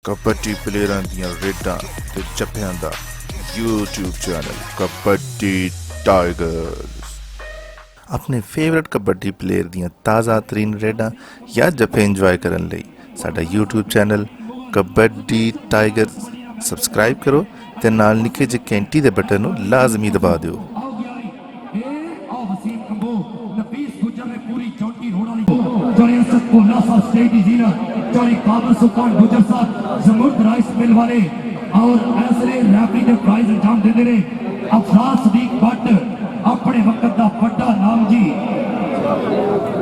कबड्डी प्लेयरां दियां रेडां ते जफ्फियां दा यूट्यूब चैनल कबड्डी टाइगर्स। अपने फेवरेट कबड्डी प्लेयर दियां ताज़ा तरीन रेडां या जफ्फे इंजॉय करन लई साडा YouTube channel kabaddi tigers subscribe करो ते नाल निक्के जे घंटी दे बटन नूं लाजमी दबा दिओ। गुजर साहब जमुर्द राइस मिल वाले और ऐसे रैफरी ने प्राइज अंजाम देते रहे। अफराज सदीक भट्ट अपने वक्त का बड़ा नाम जी।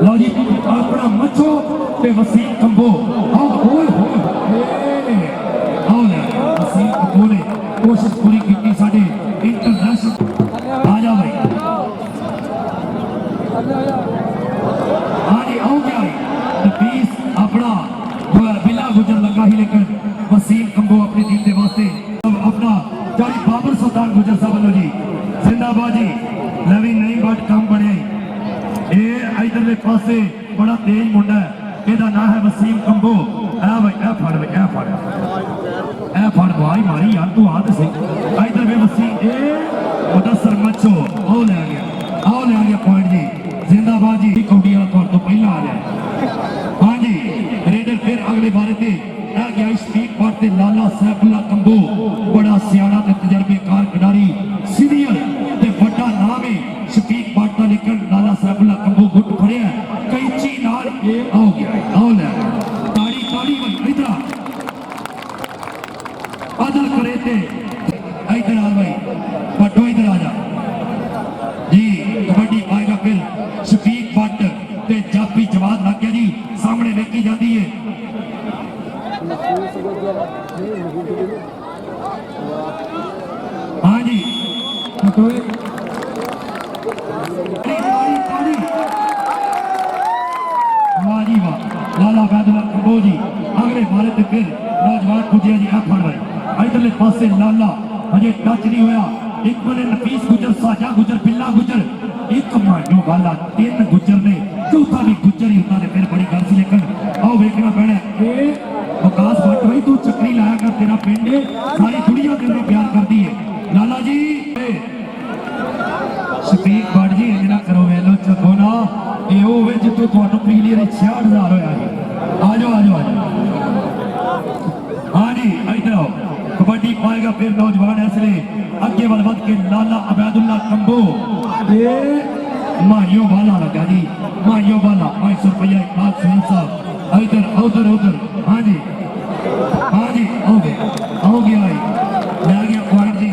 लो जी अपना मचो ते वसीम कंबो वसीम कंबो ने कोशिश पूरी की साडे इंटरनेशनल आ जा भाई हाँ जी आओ क्या नफीस अपना बिला गुजर लगा ही लेकिन वसीम कंबो अपनी टीम के वास्ते अपना जारी बाबर सुल्तान गुजर साहब वालों जी जिंदाबाद जी। नवी नई बात काम बने ये इधरले पासे बड़ा तेज मुंडा है ਇਹਦਾ नाम है वसीम कंबो। ए भाई ए फड़ भाई ए फड़ भाई मारी यार तू आ तो सही इधर वे वसीम ए मुदस्सर मच्छो आओ ले गया पॉइंट जी जिंदाबाद जी। कौडी वाला तौर तो पहला आ जाए हाँ जी रेडर फिर अगले बारे ते आ गया स्पीड पार्ट ते लाला सैफुल्ला कंबो बड़ा सियाना ते तजर्बेकार खिडारी सीनियर ते बड़ा नाम है स्पीड पार्ट का लेकिन लाला सैफुल्ला कंबो गुट फड़िया कैंची नाल ए आओ गया आओ ले ताड़ी भाई इधर अदल करे ते इधर आ भाई पटो इधर आ जा जी। कबड्डी पाएगा फिर शफीक भट्ट ते जाफी जवाब लग गया जी सामने लेके जाती है हाँ जी वाह जी वाह लाला बैदुल्ला कंबो जी अगले बारे ते फिर नौजवान पुजिया जी फड़ रहे इधरले पासे लाला अजे टच नहीं होया एक बने नफीस गुजर साजा गुजर बिल्ला गुजर एक मानो गाला तीन गुजर ने चौथा भी गुजर ही होता है फिर बड़ी गल सी लेकिन आओ देखना पैना ए विकास भट्ट भाई तू चक्री लाया कर तेरा पिंड सारी दुनिया तेरे प्यार करती है लाला जी। शफीक भट्ट जी इन्ना करो वेलो चको ना ये वो वे जितो ਤੁਹਾਨੂੰ ਪਿਛਲੀ ਵਾਰੀ 66000 ਹੋਇਆ जी आ जाओ हाँ जी इधर आओ कबड्डी पाएगा फिर नौजवान ऐसे अगे बढ़ के लाला अबैदुल्ला कंबो मारियो वाला लगा जी मारियो वाला 500 रुपया इकबाल सुनील साहब इधर उधर हाँ जी हो गया भाई ले गया पॉइंट जी।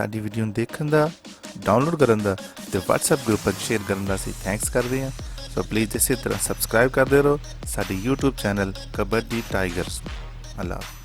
ਸਾਡੀ ਵੀਡੀਓ ਨੂੰ ਦੇਖਣ ਦਾ, ਡਾਊਨਲੋਡ ਕਰਨ ਦਾ ਤੇ WhatsApp ਗਰੁੱਪ 'ਚ ਸ਼ੇਅਰ ਕਰਨ ਦਾ ਅਸੀਂ ਥੈਂਕਸ ਕਰਦੇ ਹਾਂ। ਸੋ ਪਲੀਜ਼ ਇਸੇ ਤਰ੍ਹਾਂ ਸਬਸਕ੍ਰਾਈਬ ਕਰਦੇ ਰਹੋ ਸਾਡੇ YouTube ਚੈਨਲ ਕਬੱਡੀ ਟਾਈਗਰਸ। ਅੱਲਾ ਹਾਫਿਜ਼।